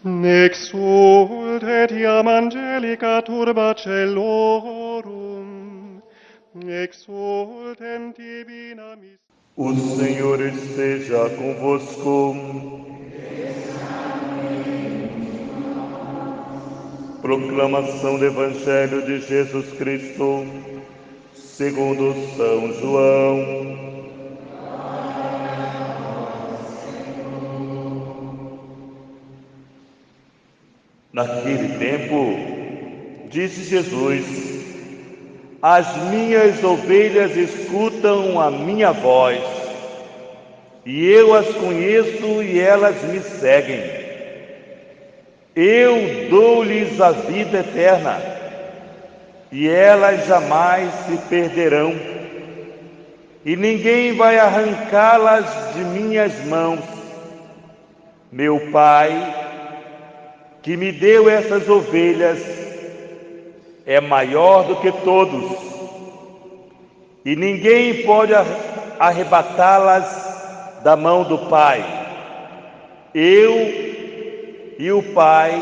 Exultet iam angelica turba celorum, exultem divina mis. O Senhor esteja convosco. Proclamação do Evangelho de Jesus Cristo, segundo São João. Naquele tempo, disse Jesus: as minhas ovelhas escutam a minha voz, e eu as conheço e elas me seguem. Eu dou-lhes a vida eterna, e elas jamais se perderão, e ninguém vai arrancá-las de minhas mãos. Meu Pai, que me deu essas ovelhas, é maior do que todos, e ninguém pode arrebatá-las da mão do Pai. Eu e o Pai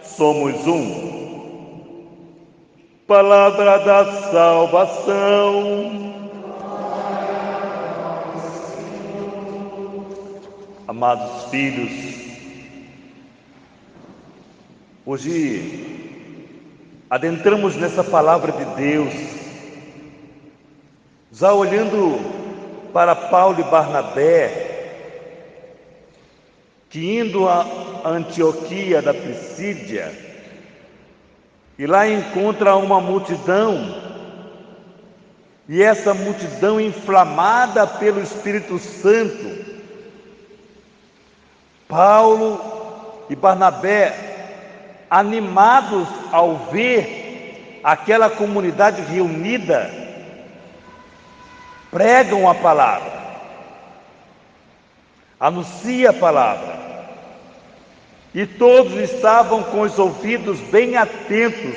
somos um. Palavra da salvação. Amados filhos, hoje adentramos nessa palavra de Deus, já olhando para Paulo e Barnabé, que indo a Antioquia da Pisídia, e lá encontra uma multidão, e essa multidão inflamada pelo Espírito Santo, Paulo e Barnabé, animados ao ver aquela comunidade reunida, pregam a palavra, anunciam a palavra, e todos estavam com os ouvidos bem atentos,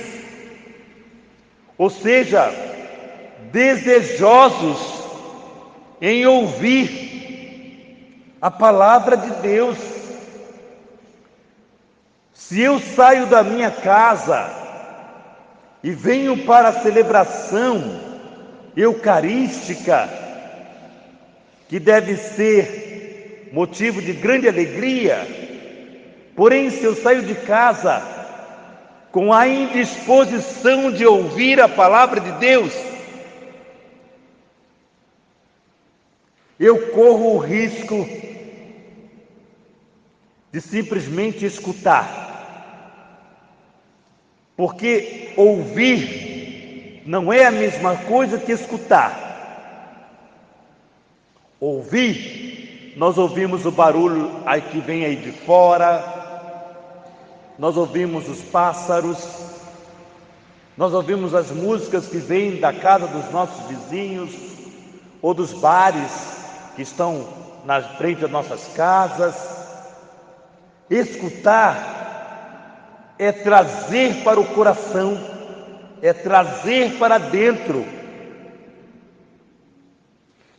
ou seja, desejosos em ouvir a palavra de Deus. Se eu saio da minha casa e venho para a celebração eucarística, que deve ser motivo de grande alegria, porém, se eu saio de casa com a indisposição de ouvir a palavra de Deus, eu corro o risco de simplesmente escutar. Porque ouvir não é a mesma coisa que escutar. Ouvir, nós ouvimos o barulho aí que vem aí de fora, nós ouvimos os pássaros, nós ouvimos as músicas que vêm da casa dos nossos vizinhos ou dos bares que estão na frente das nossas casas. Escutar é trazer para o coração, é trazer para dentro.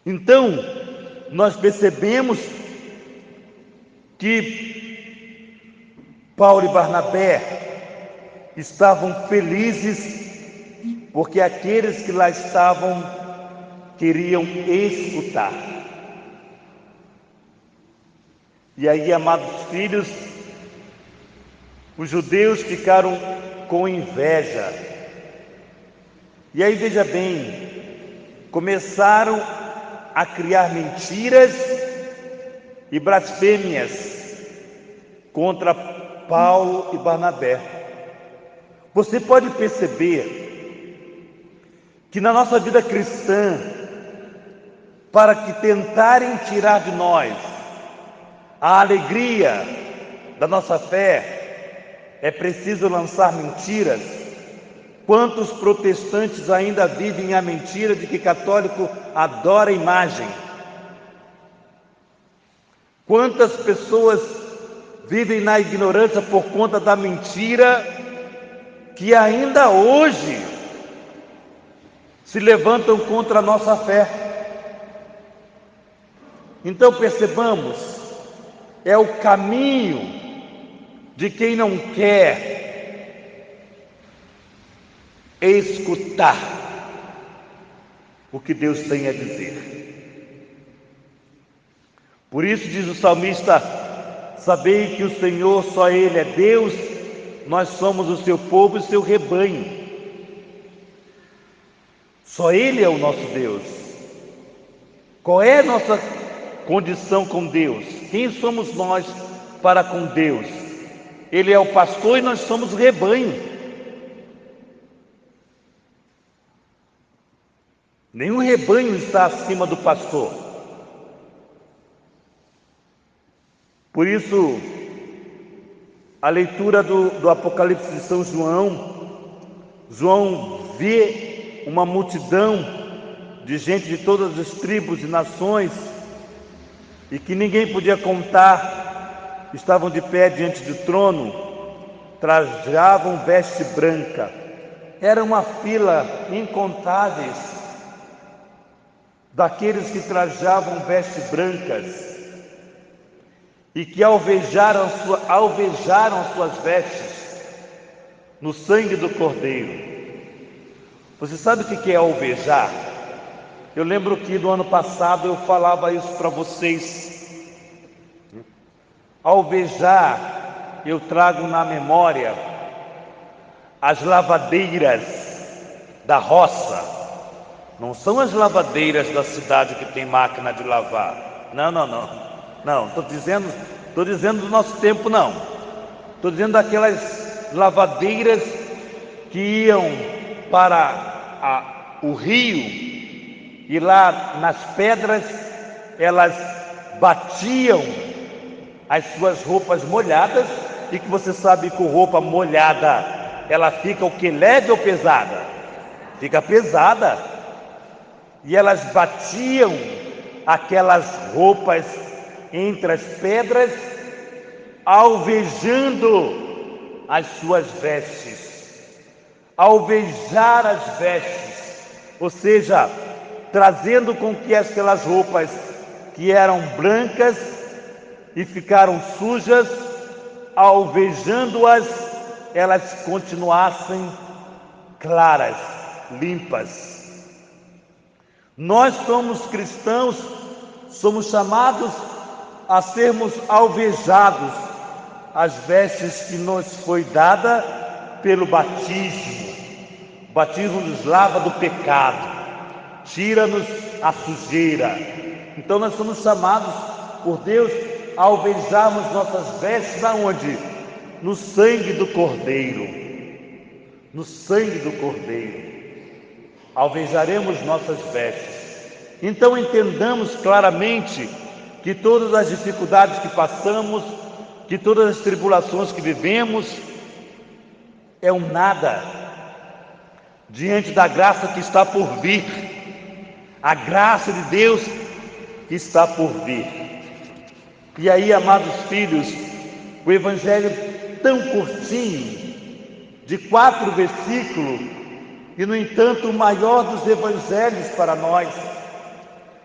Então, nós percebemos que Paulo e Barnabé estavam felizes, porque aqueles que lá estavam queriam escutar. E aí, amados filhos, os judeus ficaram com inveja. E aí, veja bem, começaram a criar mentiras e blasfêmias contra Paulo e Barnabé. Você pode perceber que na nossa vida cristã, para que tentarem tirar de nós a alegria da nossa fé, é preciso lançar mentiras. Quantos protestantes ainda vivem a mentira de que católico adora imagem? Quantas pessoas vivem na ignorância por conta da mentira que ainda hoje se levantam contra a nossa fé? Então percebamos, é o caminho de quem não quer escutar o que Deus tem a dizer. Por isso diz o salmista: sabei que o Senhor, só Ele é Deus, nós somos o seu povo e o seu rebanho. Só Ele é o nosso Deus. Qual é a nossa condição com Deus? Quem somos nós para com Deus? Ele é o pastor e nós somos o rebanho. Nenhum rebanho está acima do pastor. Por isso, a leitura do Apocalipse de São João vê uma multidão de gente de todas as tribos e nações, e que ninguém podia contar, estavam de pé diante do trono, trajavam veste branca. Era uma fila incontáveis daqueles que trajavam vestes brancas e que alvejaram suas vestes no sangue do Cordeiro. Você sabe o que é alvejar? Eu lembro que no ano passado eu falava isso para vocês. Alvejar, eu trago na memória as lavadeiras da roça. Não são as lavadeiras da cidade que tem máquina de lavar. Não, estou dizendo do nosso tempo, não. Estou dizendo daquelas lavadeiras que iam para o rio, e lá nas pedras elas batiam as suas roupas molhadas, e que você sabe que com roupa molhada ela fica o que? Leve ou pesada? Fica pesada. E elas batiam aquelas roupas entre as pedras, alvejando as suas vestes. Alvejar as vestes, ou seja, trazendo com que aquelas roupas que eram brancas e ficaram sujas, alvejando-as, elas continuassem claras, limpas. Nós somos cristãos, somos chamados a sermos alvejados, as vestes que nos foi dada pelo batismo. O batismo nos lava do pecado, tira-nos a sujeira. Então nós somos chamados por Deus a alvejarmos nossas vestes aonde? No sangue do Cordeiro. No sangue do Cordeiro alvejaremos nossas vestes. Então entendamos claramente que todas as dificuldades que passamos, que todas as tribulações que vivemos, é um nada diante da graça que está por vir. A graça de Deus que está por vir. E aí, amados filhos, o evangelho tão curtinho, de 4 versículos, e no entanto o maior dos evangelhos para nós,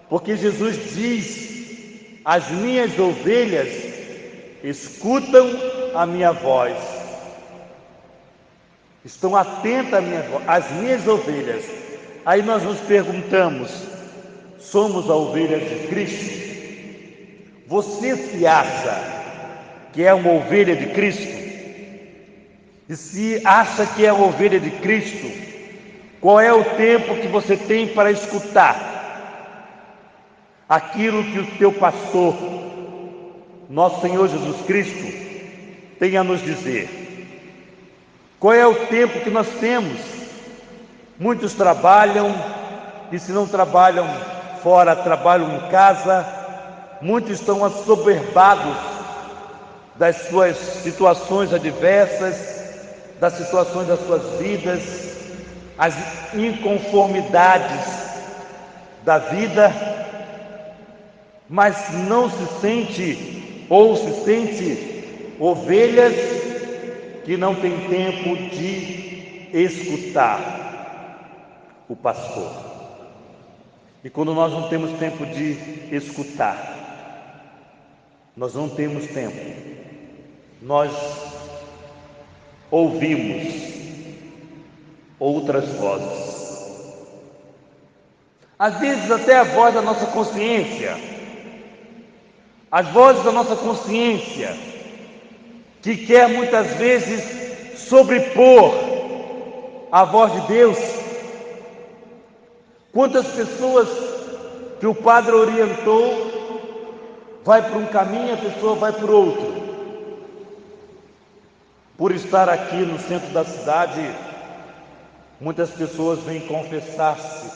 porque Jesus diz: as minhas ovelhas escutam a minha voz, estão atentas à minha voz, as minhas ovelhas. Aí nós nos perguntamos: somos a ovelha de Cristo? Você se acha que é uma ovelha de Cristo? E se acha que é uma ovelha de Cristo, qual é o tempo que você tem para escutar aquilo que o teu pastor, nosso Senhor Jesus Cristo, tem a nos dizer? Qual é o tempo que nós temos? Muitos trabalham, e se não trabalham fora, trabalham em casa. Muitos estão assoberbados das suas situações adversas, das situações das suas vidas, as inconformidades da vida, mas não se sente, ou se sente ovelhas que não têm tempo de escutar o pastor. E quando nós não temos tempo de escutar, nós não temos tempo, nós ouvimos outras vozes. Às vezes até a voz da nossa consciência, as vozes da nossa consciência, que quer muitas vezes sobrepor a voz de Deus. Quantas pessoas que o padre orientou, vai por um caminho, a pessoa vai por outro. Por estar aqui no centro da cidade, muitas pessoas vêm confessar-se,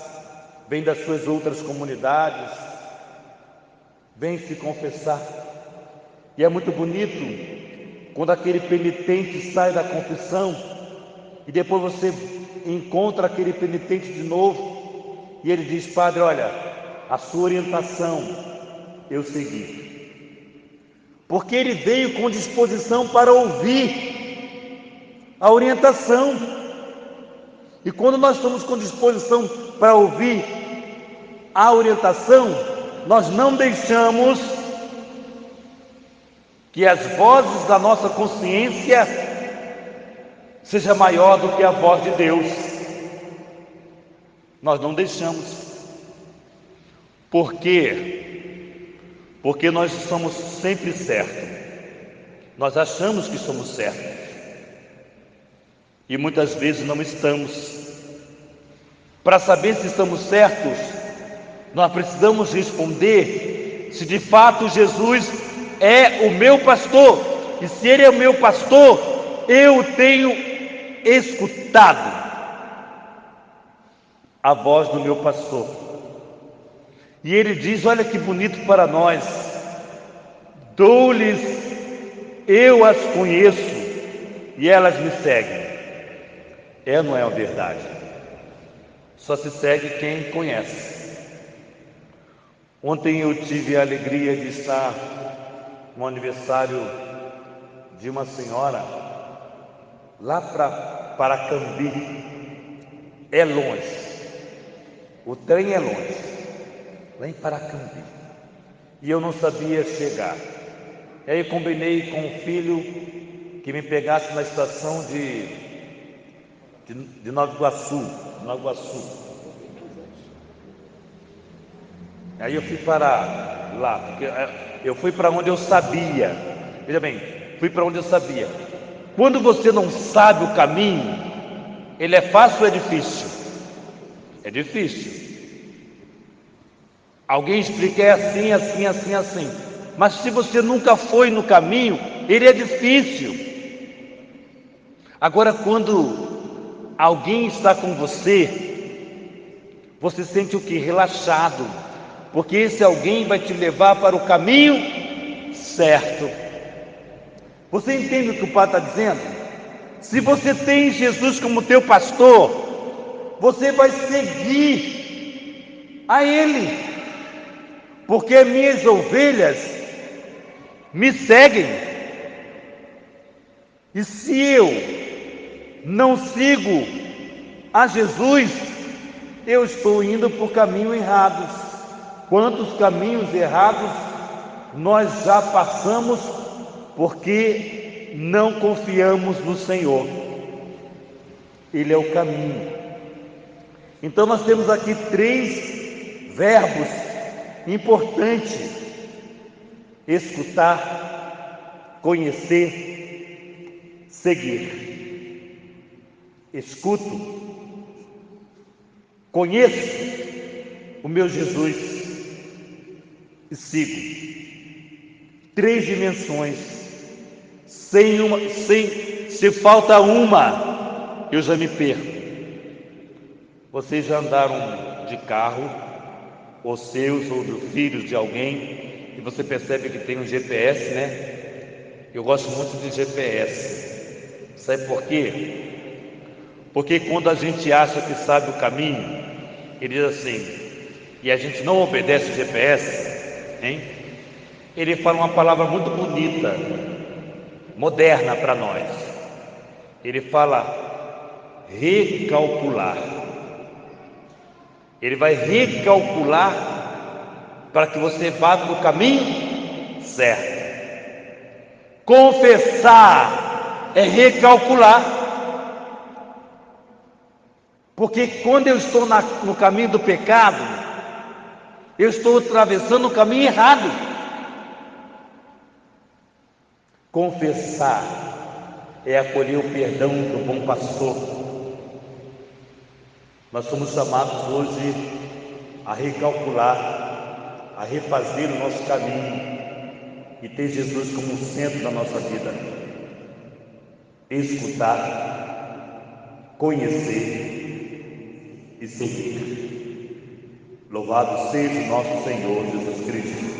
vêm das suas outras comunidades, vêm se confessar. E é muito bonito quando aquele penitente sai da confissão e depois você encontra aquele penitente de novo e ele diz: padre, olha, a sua orientação eu segui. Porque ele veio com disposição para ouvir a orientação. E quando nós estamos com disposição para ouvir a orientação, nós não deixamos que as vozes da nossa consciência seja maior do que a voz de Deus. Nós não deixamos. Por quê? Porque nós somos sempre certos. Nós achamos que somos certos e muitas vezes não estamos. Para saber se estamos certos, nós precisamos responder se de fato Jesus é o meu pastor. E se Ele é o meu pastor, eu tenho escutado a voz do meu pastor. E Ele diz: olha que bonito para nós, dou-lhes, eu as conheço e elas me seguem. É, não é a verdade? Só se segue quem conhece. Ontem eu tive a alegria de estar no aniversário de uma senhora lá para Paracambi. É longe, o trem é longe, lá em Paracambi, e eu não sabia chegar. E aí eu combinei com o filho que me pegasse na estação de Nova Iguaçu. Aí eu fui para lá, porque eu fui para onde eu sabia. Veja bem, fui para onde eu sabia. Quando você não sabe o caminho, ele é fácil ou é difícil? É difícil. Alguém explica, é assim, assim, assim, assim. Mas se você nunca foi no caminho, ele é difícil. Agora, quando alguém está com você, você sente o que? Relaxado. Porque esse alguém vai te levar para o caminho certo. Você entende o que o Padre está dizendo? Se você tem Jesus como teu pastor, você vai seguir a Ele, porque as minhas ovelhas me seguem. E se eu não sigo a Jesus, eu estou indo por caminhos errados. Quantos caminhos errados nós já passamos porque não confiamos no Senhor. Ele é o caminho. Então nós temos aqui 3 verbos importantes: escutar, conhecer, seguir. Escuto, conheço o meu Jesus e sigo. 3 dimensões. Se falta uma, eu já me perco. Vocês já andaram de carro, ou seus, ou dos filhos de alguém, e você percebe que tem um GPS, né? Eu gosto muito de GPS. Sabe por quê? Porque quando a gente acha que sabe o caminho, ele diz assim, e a gente não obedece o GPS, hein? Ele fala uma palavra muito bonita, moderna para nós. Ele fala recalcular. Ele vai recalcular para que você vá no caminho certo. Confessar é recalcular. Porque quando eu estou no caminho do pecado, eu estou atravessando o caminho errado. Confessar é acolher o perdão do bom pastor. Nós somos chamados hoje a recalcular, a refazer o nosso caminho e ter Jesus como centro da nossa vida. Escutar, conhecer e seguir. Louvado seja o nosso Senhor Jesus Cristo.